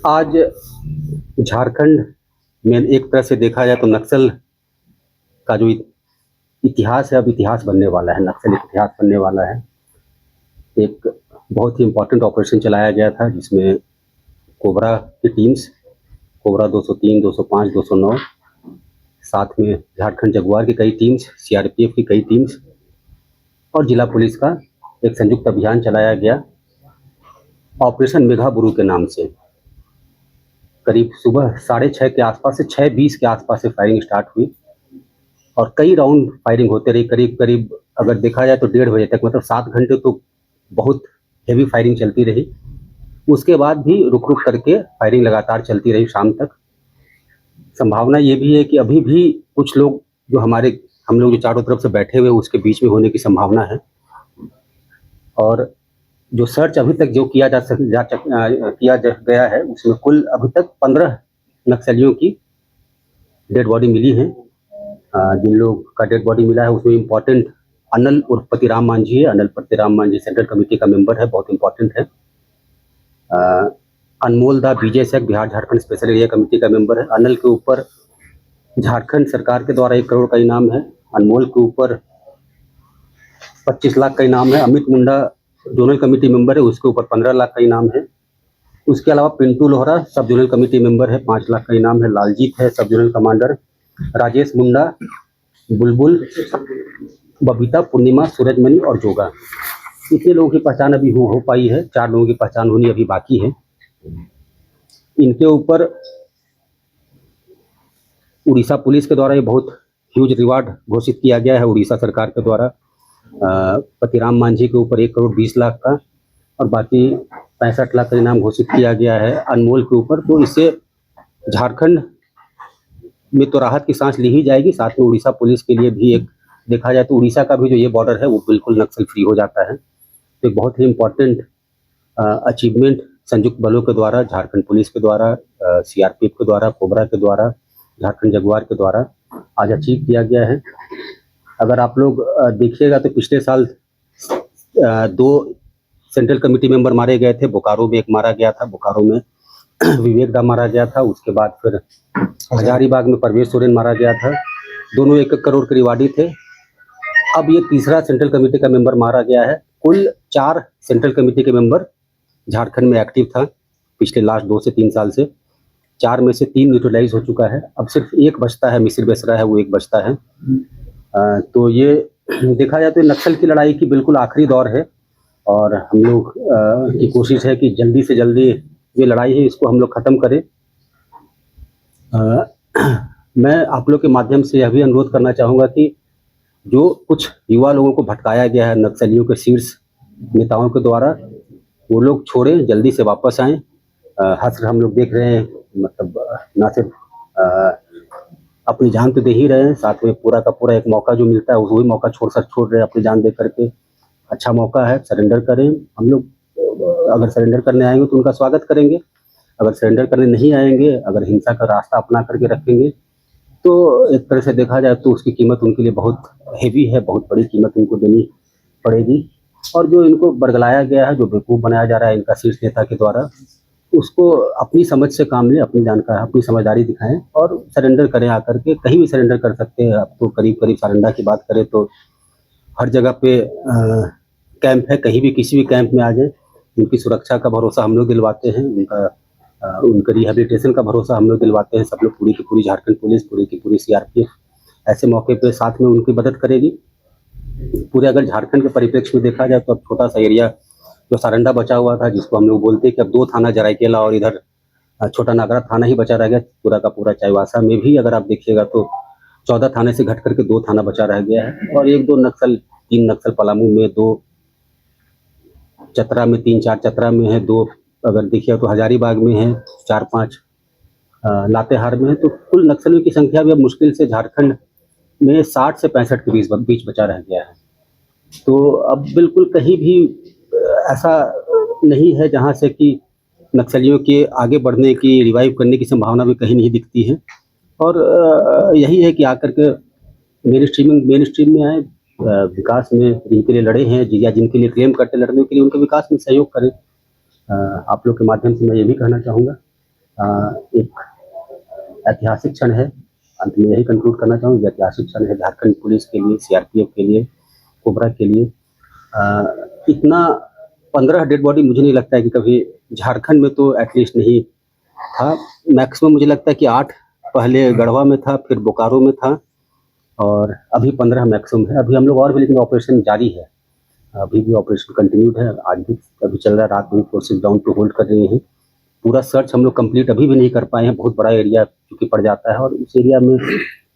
आज झारखंड में एक तरह से देखा जाए तो नक्सल का जो इतिहास है, अब इतिहास बनने वाला है, नक्सल इतिहास बनने वाला है। एक बहुत ही इम्पोर्टेंट ऑपरेशन चलाया गया था जिसमें कोबरा की टीम्स, कोबरा 203, 205, 209, साथ में झारखंड जगुआर की कई टीम्स, सीआरपीएफ की कई टीम्स और जिला पुलिस का एक संयुक्त अभियान चलाया गया ऑपरेशन मेघाबुरु के नाम से। करीब सुबह 6:30 के आसपास से 6:20 के आसपास से फायरिंग स्टार्ट हुई और कई राउंड फायरिंग होते रही। करीब करीब अगर देखा जाए तो 1.5 बजे तक, मतलब 7 घंटे तो बहुत हेवी फायरिंग चलती रही। उसके बाद भी रुक रुक करके फायरिंग लगातार चलती रही शाम तक। संभावना ये भी है कि अभी भी कुछ लोग जो हम लोग जो चारों तरफ से बैठे हुए उसके बीच में होने की संभावना है। और जो सर्च अभी तक जो किया गया है उसमें कुल अभी तक 15 नक्सलियों की डेड बॉडी मिली है। जिन लोग का डेड बॉडी मिला है उसमें इम्पोर्टेंट अनल उर्फ पतिराम मांझी है। अनल पतिराम मांझी सेंट्रल कमेटी का मेंबर है, बहुत इम्पोर्टेंट है। अनमोल दा बीजे सेक Bihar Jharkhand special area committee का मेंबर है। अनल के ऊपर झारखंड सरकार के द्वारा 1 करोड़ का इनाम है। अनमोल के ऊपर 25 लाख का इनाम है। अमित मुंडा जोनल कमेटी मेंबर है, उसके ऊपर 15 लाख का इनाम है। उसके अलावा पिंटू लोहरा सब जोनल कमेटी मेंबर है, 5 लाख का इनाम है। लालजीत है सब जोनल कमांडर। राजेश मुंडा, बुलबुल, बबीता, पूर्णिमा, सूरजमणि और जोगा, इतने लोगों की पहचान अभी हो पाई है। 4 लोगों की पहचान होनी अभी बाकी है। इनके ऊपर उड़ीसा पुलिस के द्वारा ये बहुत ह्यूज रिवार्ड घोषित किया गया है उड़ीसा सरकार के द्वारा। पतिराम मांझी के ऊपर 1 करोड़ 20 लाख का और बाकी 65 लाख का इनाम घोषित किया गया है अनमोल के ऊपर। तो इससे झारखंड में तो राहत की सांस ली ही जाएगी, साथ में उड़ीसा पुलिस के लिए भी एक देखा जाए तो उड़ीसा का भी जो ये बॉर्डर है वो बिल्कुल नक्सल फ्री हो जाता है। तो एक बहुत ही इम्पोर्टेंट अचीवमेंट संयुक्त बलों के द्वारा, झारखंड पुलिस के द्वारा, सीआरपीएफ के द्वारा, कोबरा के द्वारा, झारखंड जगुआर के द्वारा आज अचीव किया गया है। अगर आप लोग देखिएगा तो पिछले साल 2 सेंट्रल कमेटी मेंबर मारे गए थे। बोकारो में एक मारा गया था, बोकारो में विवेक दा मारा गया था। उसके बाद फिर हजारीबाग में परवेश सोरेन मारा गया था। दोनों 1-1 करोड़ के रिवार्डी थे। अब ये तीसरा सेंट्रल कमेटी का मेंबर मारा गया है। कुल 4 सेंट्रल कमेटी के मेंबर झारखंड में एक्टिव था पिछले लास्ट 2 से 3 साल से। 4 में से 3 न्यूट्रलाइज हो चुका है। अब सिर्फ एक बचता है, मिसिर बेसरा है, वो एक बचता है। तो ये देखा जाए तो नक्सल की लड़ाई की बिल्कुल आखिरी दौर है और हम लोग की कोशिश है कि जल्दी से जल्दी ये लड़ाई है इसको हम लोग ख़त्म करें। मैं आप लोग के माध्यम से यह भी अनुरोध करना चाहूँगा कि जो कुछ युवा लोगों को भटकाया गया है नक्सलियों के शीर्ष नेताओं के द्वारा, वो लोग छोड़ें, जल्दी से वापस आएँ। हश्र हम लोग देख रहे हैं, मतलब ना सिर्फ अपनी जान तो दे ही रहे हैं, साथ में पूरा का पूरा एक मौका जो मिलता है वही मौका छोड़ रहे हैं अपनी जान दे करके। अच्छा मौका है, सरेंडर करें। हम लोग अगर सरेंडर करने आएंगे तो उनका स्वागत करेंगे। अगर सरेंडर करने नहीं आएंगे, अगर हिंसा का रास्ता अपना करके रखेंगे तो एक तरह से देखा जाए तो उसकी कीमत उनके लिए बहुत हेवी है, बहुत बड़ी कीमत उनको देनी पड़ेगी। और जो इनको बरगलाया गया है, जो बेवकूफ़ बनाया जा रहा है इनका शीर्ष नेता के द्वारा, उसको अपनी समझ से काम लें, अपनी जानकारी, अपनी समझदारी दिखाएं और सरेंडर करें। आकर के कहीं भी सरेंडर कर सकते हैं। अब तो करीब करीब सारंडा की बात करें तो हर जगह पे कैंप है, कहीं भी किसी भी कैंप में आ जाए। उनकी सुरक्षा का भरोसा हम लोग दिलवाते हैं, उनका रिहेबिलिटेशन का भरोसा हम लोग दिलवाते हैं। सब लोग, पूरी की पूरी झारखंड पुलिस, पूरी की पूरी सीआरपीएफ ऐसे मौके पे साथ में उनकी मदद करेगी। पूरे अगर झारखंड के परिप्रेक्ष्य में देखा जाए तो अब छोटा सा एरिया जो सारंडा बचा हुआ था, जिसको हम लोग बोलते हैं कि अब 2 थाना जराईकेला और इधर छोटा नागरा थाना ही बचा रह गया पूरा का पूरा। चाईबासा में भी अगर आप देखिएगा तो 14 थाने से घट करके 2 थाना बचा रह गया है। और 1-2 नक्सल, 3 नक्सल पलामू में, 2 चतरा में, 3-4 चतरा में है, 2 अगर देखिए तो हजारीबाग में है, 4-5 लातेहार में है। तो कुल नक्सलियों की संख्या भी अब मुश्किल से झारखंड में 60 से 65 के बीच बचा रह गया है। तो अब बिल्कुल कहीं भी ऐसा नहीं है जहाँ से कि नक्सलियों के आगे बढ़ने की, रिवाइव करने की संभावना भी कहीं नहीं दिखती है। और यही है कि आकर के मेन स्ट्रीम में आए, विकास में जिनके लिए लड़े हैं या जिनके लिए क्लेम करते लड़ने के लिए, उनके विकास में सहयोग करें। आप लोग के माध्यम से मैं ये भी कहना चाहूँगा, एक ऐतिहासिक क्षण है, अंत में यही कंक्लूड करना चाहूँगा, ऐतिहासिक क्षण है झारखंड पुलिस के लिए, सीआरपीएफ के लिए, कोबरा के लिए। इतना 15 डेड बॉडी मुझे नहीं लगता है कि कभी झारखंड में तो एटलीस्ट नहीं था। मैक्सिमम मुझे लगता है कि 8 पहले गढ़वा में था, फिर बोकारो में था और अभी 15 मैक्सिमम है। अभी हम लोग और भी, लेकिन ऑपरेशन जारी है, अभी भी ऑपरेशन कंटिन्यूड है, आज भी अभी चल रहा है। रात में फोर्सेस डाउन टू होल्ड कर रही हैं। पूरा सर्च हम लोग कंप्लीट अभी भी नहीं कर पाए हैं, बहुत बड़ा एरिया चूँकि पड़ जाता है और उस एरिया में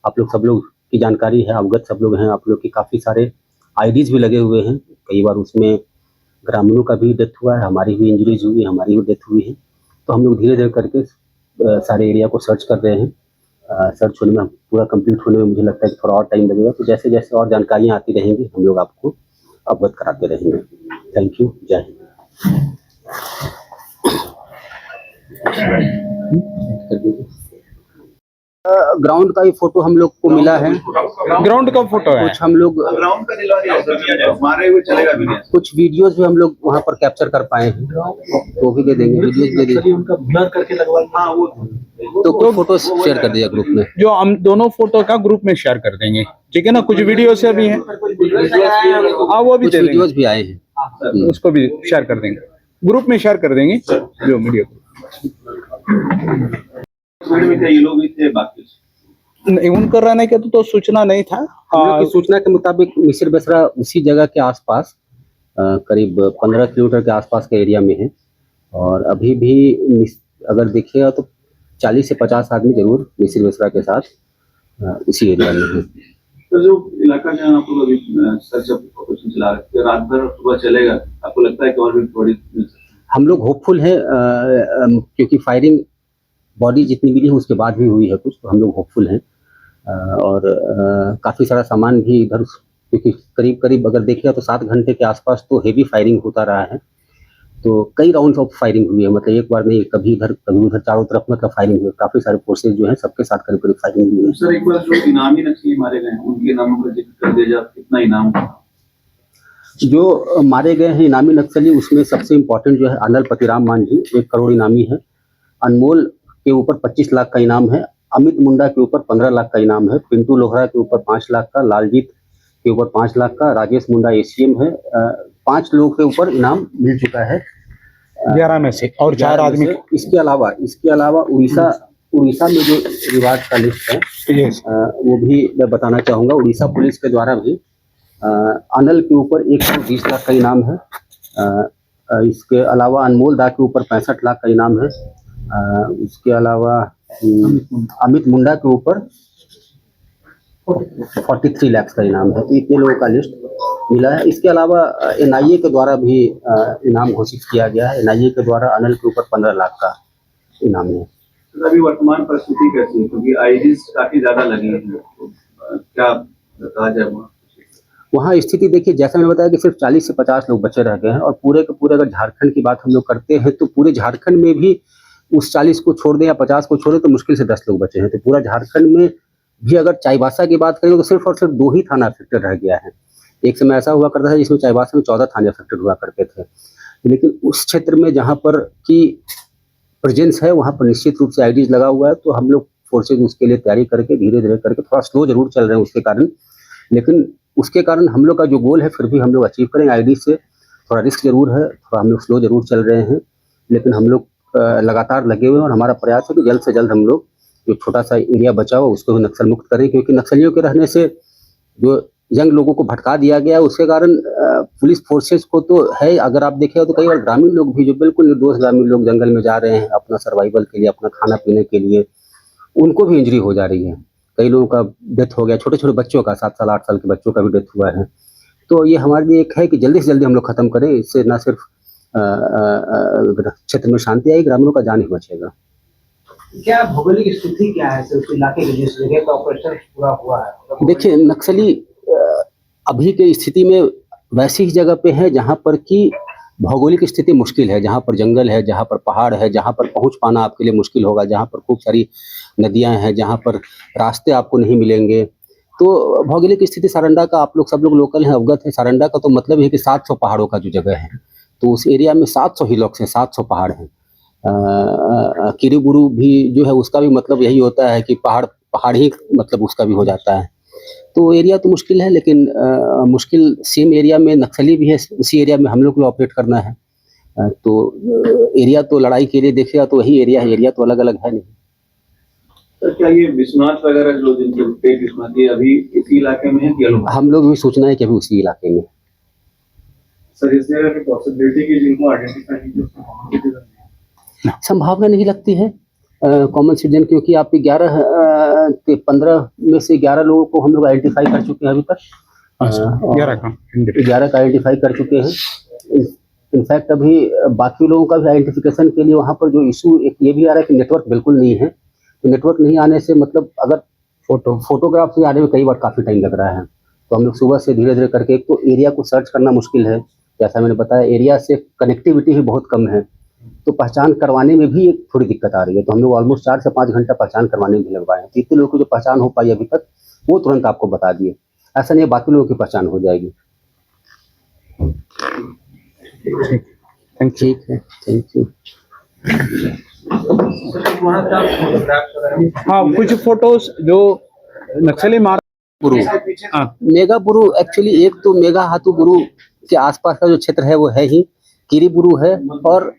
आप लोग सब लोग की जानकारी है, अवगत सब लोग हैं, आप लोग के काफ़ी सारे आईडीज़ भी लगे हुए हैं। कई बार उसमें ग्रामीणों का भी डेथ हुआ है, हमारी भी इंजरीज हुई, हमारी भी डेथ हुई है। तो हम लोग धीरे-धीरे करके सारे एरिया को सर्च कर रहे हैं। सर्च होने में, पूरा कंप्लीट होने में मुझे लगता है कि थोड़ा और टाइम लगेगा। तो जैसे-जैसे और जानकारियाँ आती रहेंगी, हम लोग आपको अवगत कराते रहेंगे। थैंक यू, जय हिंद। ग्राउंड का ही फोटो हम लोग को मिला है। ग्राउंड का फोटो है, कुछ हम लोग ग्राउंड का दिलवा दिया, मारे हुए चलेगा भी नहीं। कुछ वीडियोस भी हम लोग वहाँ पर कैप्चर कर पाए हैं, तो भी दे देंगे, वीडियोस दे देंगे। उनका ब्लर करके लगवाइए। हाँ, वो तो कुछ फोटो शेयर कर दीजिए ग्रुप में, जो हम दोनों फोटो का ग्रुप में शेयर कर देंगे, ठीक है ना। कुछ वीडियो से भी है, हाँ वो भी कुछ दे वीडियोस देंगे, भी आए हैं, उसको भी शेयर कर देंगे, ग्रुप में शेयर कर देंगे जो वीडियो। ये लोग भी थे, बाकी उनका रहने के तो सूचना नहीं था। हम लोग की सूचना के मुताबिक मिसिर बेसरा उसी जगह के आसपास करीब 15 किलोमीटर के आसपास के एरिया में है और अभी भी अगर देखिएगा तो 40 से 50 आदमी जरूर मिसिर बेसरा के साथ उसी एरिया में है। तो जो इलाका जहाँ आप लोग अभी सर्च ऑपरेशन चला रहे हैं, रात भर सुबह चलेगा, आपको लगता है कि और भी थोड़ी? हम लोग होपफुल हैं क्योंकि फायरिंग बॉडी जितनी मिली है उसके बाद भी हुई है कुछ, तो हम लोग होपफुल हैं और काफ़ी सारा सामान भी इधर, क्योंकि करीब करीब अगर देखिएगा तो 7 घंटे के आसपास तो हेवी फायरिंग होता रहा है। तो कई राउंड्स ऑफ फायरिंग हुई है, मतलब एक बार नहीं, कभी इधर कभी उधर, चारों तरफ मतलब फायरिंग हुई है। काफ़ी सारे फोर्सेज जो हैं सबके साथ करीब करीब फायरिंग हुई है। सर, एक बार जो इनामी नक्सली मारे गए हैं उनके नामों का जिक्र कर दिया जाए, कितना इनाम? जो मारे गए हैं इनामी नक्सली, उसमें सबसे इम्पोर्टेंट जो है अनल पतिराम मांझी, 1 करोड़ इनामी है। अनमोल के ऊपर 25 लाख का इनाम है। अमित मुंडा के ऊपर 15 लाख का इनाम है। पिंटू लोहरा के ऊपर 5 लाख का, लालजीत के ऊपर 5 लाख का, राजेश मुंडा एसीएम है। 5 लोगों के ऊपर इनाम मिल चुका है 11 में से, और 4 आदमी। इसके अलावा उड़ीसा में जो रिवार्ड का लिस्ट है वो भी मैं बताना चाहूँगा। उड़ीसा पुलिस के द्वारा भी अनल के ऊपर 120 लाख का इनाम है। इसके अलावा अनमोल दा के ऊपर 65 लाख का इनाम है। उसके अलावा अमित मुंडा के ऊपर 43 लाख का इनाम है। तो इतने लोगों का लिस्ट मिला है। इसके अलावा एनआईए के द्वारा भी इनाम घोषित किया गया है। एनआईए के द्वारा अनल के ऊपर 15 लाख का इनाम है। अभी वर्तमान परिस्थिति कैसी है, क्योंकि आईडीज काफी ज्यादा लगी है, तो क्या कहा जाए वहाँ स्थिति? देखिए, जैसा मैंने बताया कि सिर्फ 40 से 50 लोग बचे रह गए हैं और पूरे के पूरे अगर झारखंड की बात हम लोग करते हैं तो पूरे झारखंड में भी उस 40 को छोड़ दें या 50 को छोड़ें तो मुश्किल से 10 लोग बचे हैं। तो पूरा झारखंड में भी अगर चाईबासा की बात करें तो सिर्फ और सिर्फ 2 ही थाना अफेक्टेड रह गया है। एक समय ऐसा हुआ करता था जिसमें चाईबासा में 14 थाने अफेक्टेड हुआ करते थे, लेकिन उस क्षेत्र में जहाँ पर की प्रेजेंस है वहाँ पर निश्चित रूप से आईडीज लगा हुआ है। तो हम लोग फोर्सेज उसके लिए तैयारी करके धीरे धीरे करके, थोड़ा स्लो जरूर चल रहे हैं उसके कारण, लेकिन उसके कारण हम लोग का जो गोल है फिर भी हम लोग अचीव करेंगे। आईडी से थोड़ा रिस्क जरूर है, थोड़ा हम लोग स्लो जरूर चल रहे हैं, लेकिन हम लोग लगातार लगे हुए हैं और हमारा प्रयास है कि जल्द से जल्द हम लोग जो छोटा सा एरिया बचा हुआ उसको भी नक्सल मुक्त करें। क्योंकि नक्सलियों के रहने से जो यंग लोगों को भटका दिया गया है उसके कारण पुलिस फोर्सेस को तो है, अगर आप देखें तो कई बार ग्रामीण लोग भी जो बिल्कुल निर्दोष ग्रामीण लोग जंगल में जा रहे हैं अपना सर्वाइवल के लिए, अपना खाना पीने के लिए, उनको भी इंजरी हो जा रही है। कई लोगों का डेथ हो गया, छोटे छोटे बच्चों का, 7 साल 8 साल के बच्चों का भी डेथ हुआ है। तो ये हमारे लिए एक है कि जल्दी से जल्दी हम लोग खत्म करें। इससे न सिर्फ क्षेत्र में शांति आएगी, ग्रामीणों का जान ही बचेगा। क्या भौगोलिक स्थिति क्या है उस इलाके की जिस जगह पर ऑपरेशन पूरा हुआ है? देखिए, नक्सली अभी के स्थिति में वैसी ही जगह पे है जहाँ पर की भौगोलिक स्थिति मुश्किल है, जहाँ पर जंगल है, जहाँ पर पहाड़ है, जहाँ पर पहुँच पाना आपके लिए मुश्किल होगा, जहाँ पर खूब सारी नदियाँ हैं, जहाँ पर रास्ते आपको नहीं मिलेंगे। तो भौगोलिक स्थिति सारंडा का, आप लोग सब लोग लोकल हैं, अवगत है। सारंडा का तो मतलब है कि 700 पहाड़ों का जो जगह है, तो उस एरिया में 700 हिलॉक्स हैं, 700 पहाड़ हैं। किरीबुरू भी जो है उसका भी मतलब यही होता है कि पहाड़ पहाड़ ही मतलब उसका भी हो जाता है। तो एरिया तो मुश्किल है, लेकिन मुश्किल सेम एरिया में नक्सली भी है, उसी एरिया में हम लोग भी ऑपरेट करना है। तो एरिया तो लड़ाई के लिए देखिएगा तो वही एरिया है, एरिया तो अलग अलग है नहीं। सर क्या ये विश्वनाथ वगैरह जो जिनके पेट विश्वनाथ ये अभी इसी इलाके में है कि अलग? हम लोग भी सोचना है कि अभी उसी इलाके में। सर इस जगह की पॉसिबिलिटी की जिनको आइडेंटिफाई नहीं किया उसको कॉमन सिटीजन संभावना नहीं लगती है कॉमन सिटीजन, क्योंकि आप 15 में से 11 लोगों को हम लोग आइडेंटिफाई कर चुके हैं अभी तक। 11 का आइडेंटिफाई कर चुके हैं। इनफैक्ट अभी बाकी लोगों का भी आइडेंटिफिकेशन के लिए वहाँ पर जो इशू एक ये भी आ रहा है कि नेटवर्क बिल्कुल नहीं है। तो नेटवर्क नहीं आने से मतलब अगर फोटोग्राफ से आने में कई बार काफ़ी टाइम लग रहा है। तो हम लोग सुबह से धीरे धीरे करके, एक तो एरिया को सर्च करना मुश्किल है, जैसा मैंने बताया एरिया से कनेक्टिविटी भी बहुत कम है, तो पहचान करवाने में भी एक थोड़ी दिक्कत आ रही है। तो हम लोग ऑलमोस्ट 4 से 5 घंटा पहचान करवाने में भी लगवाए हैं। तो इतने लोगों की जो पहचान हो पाई अभी तक वो तुरंत आपको बता दिए, ऐसा नहीं है बाकी लोगों की पहचान हो जाएगी। ठीक है, थैंक यू। हाँ, कुछ फोटोज जो नक्सली मार बुरु, हाँ, मेगा बुरु एक्चुअली एक तो मेगा हाथू बुरु के आसपास का जो क्षेत्र है वो है ही, किरीबुरू है, और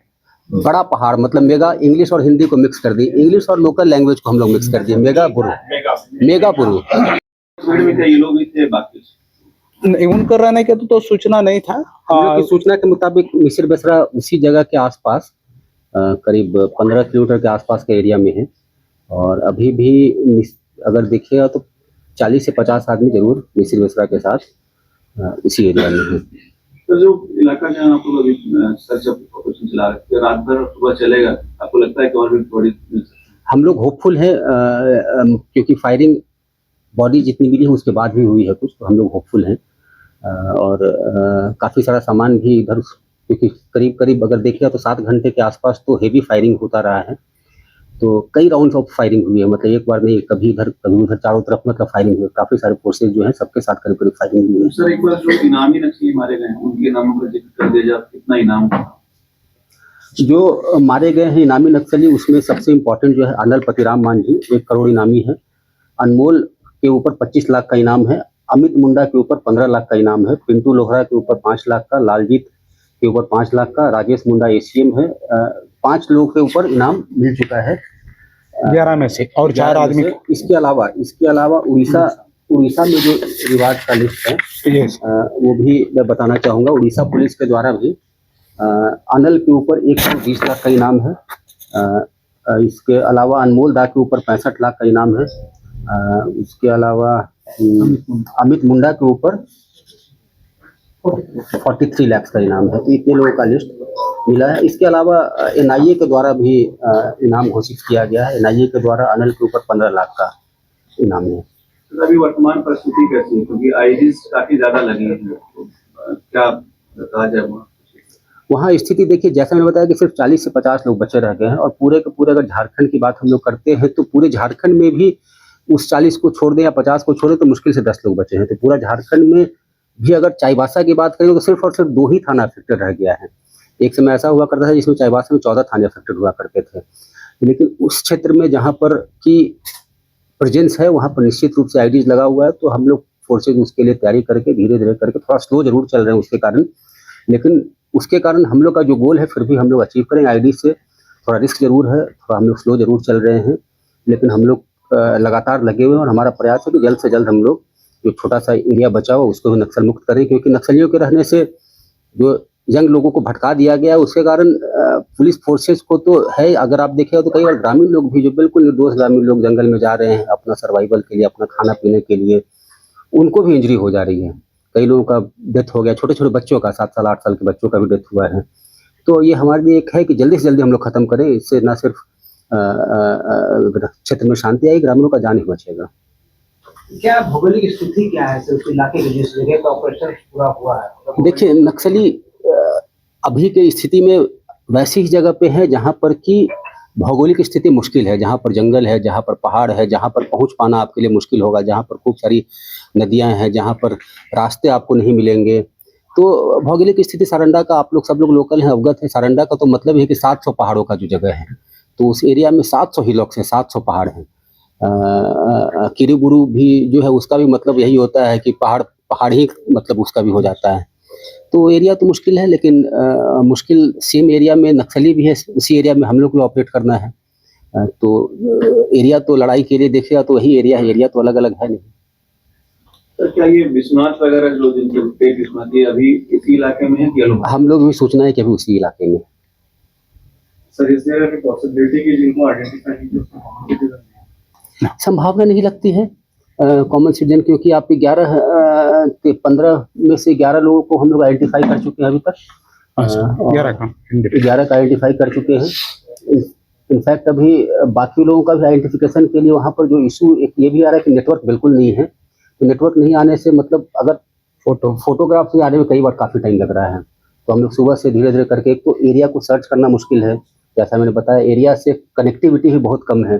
बड़ा पहाड़ मतलब मेगा इंग्लिश और हिंदी को मिक्स कर दी, इंग्लिश और लोकल लैंग्वेज को हम लोग मिक्स कर दिए, मेगा बुरु। ये लोग भी थे बाकी नहीं, उनका रहने के तो सूचना नहीं था। हम लोग की सूचना के मुताबिक मिसिर बेसरा उसी जगह के आसपास करीब 15 किलोमीटर के आसपास के एरिया में है, और अभी भी अगर देखिएगा तो 40 से 50 आदमी जरूर मिसिर बेसरा के साथ इसी एरिया में है। तो जो इलाका जहाँ आप लोग अभी सर्च ऑपरेशन चला रहे हैं, रात भर सुबह चलेगा, आपको लगता है कि और भी थोड़ी? हम लोग होपफुल हैं क्योंकि फायरिंग बॉडी जितनी मिली है उसके बाद भी हुई है कुछ, तो हम लोग होपफुल हैं। और काफ़ी सारा सामान भी इधर, क्योंकि करीब करीब अगर देखिएगा तो 7 घंटे के आसपास तो हेवी फायरिंग होता रहा है। तो कई राउंड्स ऑफ फायरिंग हुई है, मतलब एक बार नहीं, कभी इधर कभी उधर, चारों तरफ मतलब फायरिंग हुई है। काफ़ी सारे फोर्सेज जो हैं सबके साथ करीब करीब फायरिंग हुई है। सर एक बार जो इनामी नक्सली मारे गए हैं उनके नामों का जिक्र कर दिया जाए, कितना इनाम? जो मारे गए हैं इनामी नक्सली, उसमें सबसे इम्पोर्टेंट जो है अनल पतिराम मांझी 1 करोड़ इनामी है, अनमोल के ऊपर 25 लाख का इनाम है, अमित मुंडा के ऊपर 15 लाख का इनाम है, पिंटू लोहरा के ऊपर 5 लाख का, लालजीत के ऊपर 5 लाख का, राजेश मुंडा एसीएम है। 5 लोगों के ऊपर इनाम मिल चुका है 11 में से, और 4 आदमी। इसके अलावा उड़ीसा में जो रिवार्ड का लिस्ट है वो भी मैं बताना चाहूँगा। उड़ीसा पुलिस के द्वारा भी अनल के ऊपर 120 लाख का इनाम है। इसके अलावा अनमोल दा के ऊपर 65 लाख का इनाम है। इसके अलावा अमित मुंडा के ऊपर 43 लाख का इनाम है। तो इतने लोगों का लिस्ट मिला है। इसके अलावा एनआईए के द्वारा भी इनाम घोषित किया गया है। एनआईए के द्वारा अनल के ऊपर 15 लाख का इनाम है। अभी वर्तमान परिस्थिति कैसी है, क्योंकि आईडीज काफी ज्यादा लगी है, तो क्या कहा जाए वहाँ स्थिति देखिए, जैसा मैंने बताया कि सिर्फ 40 से 50 लोग बचे रह गए हैं, और पूरे के पूरे अगर झारखंड की बात हम लोग करते हैं तो पूरे झारखंड में भी उस 40 को छोड़ दें या 50 को छोड़े तो मुश्किल से 10 लोग बचे हैं। तो पूरा झारखंड में भी अगर चाईबासा की बात करें तो सिर्फ और सिर्फ 2 ही थाना अफेक्टेड रह गया है। एक समय ऐसा हुआ करता था जिसमें चाईबासा में 14 थाने अफेक्टेड हुआ करते थे, लेकिन उस क्षेत्र में जहाँ पर की प्रेजेंस है वहाँ पर निश्चित रूप से आईडीज लगा हुआ है। तो हम लोग फोर्सेज उसके लिए तैयारी करके धीरे धीरे करके, थोड़ा स्लो जरूर चल रहे हैं उसके कारण, लेकिन उसके कारण हम लोग का जो गोल है फिर भी हम लोग अचीव करेंगे। आईडी से थोड़ा रिस्क जरूर है, थोड़ा हम लोग स्लो जरूर चल रहे हैं, लेकिन हम लोग लगातार लगे हुए हैं, और हमारा प्रयास है कि जल्द से जल्द हम लोग जो छोटा सा एरिया बचा हुआ उसको भी नक्सल मुक्त करें। क्योंकि नक्सलियों के रहने से जो यंग लोगों को भटका दिया गया, उसके कारण पुलिस फोर्सेज को तो है, अगर आप देखें तो कई बार ग्रामीण लोग भी जो बिल्कुल निर्दोष ग्रामीण लोग जंगल में जा रहे हैं अपना सर्वाइवल के लिए, अपना खाना पीने के लिए, उनको भी इंजरी हो जा रही है। कई लोगों का डेथ हो गया, छोटे छोटे बच्चों का, 7 साल 8 साल के बच्चों का भी डेथ हुआ है। तो ये हमारे लिए एक है कि जल्दी से जल्दी हम लोग खत्म करें, इससे न सिर्फ क्षेत्र में शांति आएगी, ग्रामीणों का जान ही बचेगा। क्या भौगोलिक स्थिति क्या है उस इलाके की जिस जगह पर ऑपरेशन पूरा हुआ है? देखिए, नक्सली अभी के स्थिति में वैसी ही जगह पे है जहाँ पर की भौगोलिक स्थिति मुश्किल है, जहाँ पर जंगल है, जहाँ पर पहाड़ है, जहाँ पर पहुँच पाना आपके लिए मुश्किल होगा, जहाँ पर खूब सारी नदियाँ हैं, जहाँ पर रास्ते आपको नहीं मिलेंगे। तो भौगोलिक स्थिति सारंडा का आप लोग सब लोग लोकल हैं, अवगत है। सारंडा का तो मतलब है कि 700 पहाड़ों का जो जगह है, तो उस एरिया में 700 हिलॉक्स हैं, 700 पहाड़ हैं। किरीबुरू भी जो है उसका भी मतलब यही होता है कि पहाड़ ही मतलब उसका भी हो जाता है। तो एरिया तो मुश्किल है, लेकिन मुश्किल सेम एरिया में नक्सली भी है, उसी एरिया में हम लोग को ऑपरेट करना है। तो एरिया तो लड़ाई के लिए देखेगा तो वही एरिया है, एरिया तो अलग अलग है नहीं। सर क्या ये विश्वनाथ वगैरह जो जिनके पेट विश्वनाथ ये अभी इसी इलाके में है कि अलग? हम लोग भी सूचना है कि अभी उसी इलाके में। सर इस जगह की पॉसिबिलिटी की जिनको आइडेंटिफाई संभावना नहीं लगती है कॉमन सिटीजन, क्योंकि आप 15 में से 11 लोगों को हम लोग आइडेंटिफाई कर चुके हैं अभी तक। 11 का आइडेंटिफाई कर चुके हैं। इनफैक्ट अभी बाकी लोगों का भी आइडेंटिफिकेशन के लिए वहाँ पर जो इशू एक ये भी आ रहा है कि नेटवर्क बिल्कुल नहीं है। तो नेटवर्क नहीं आने से मतलब अगर फोटोग्राफ से आने में कई बार काफ़ी टाइम लग रहा है। तो हम लोग सुबह से धीरे धीरे करके, एक तो एरिया को सर्च करना मुश्किल है, जैसा मैंने बताया एरिया से कनेक्टिविटी भी बहुत कम है,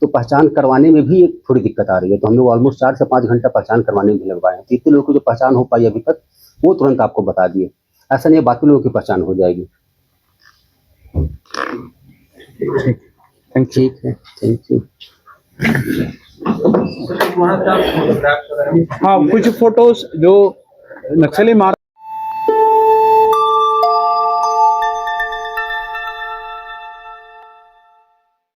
तो पहचान करवाने में भी एक थोड़ी दिक्कत आ रही है। तो हम लोग ऑलमोस्ट 4 से 5 घंटा पहचान करवाने में भी लगवाए हैं। जितने लोगों की जो पहचान हो पाई अभी तक वो तुरंत आपको बता दिए, ऐसा नहीं है बाकी लोगों की पहचान हो जाएगी। ठीक है, थैंक यू। हाँ, कुछ फोटोज जो नक्सली मार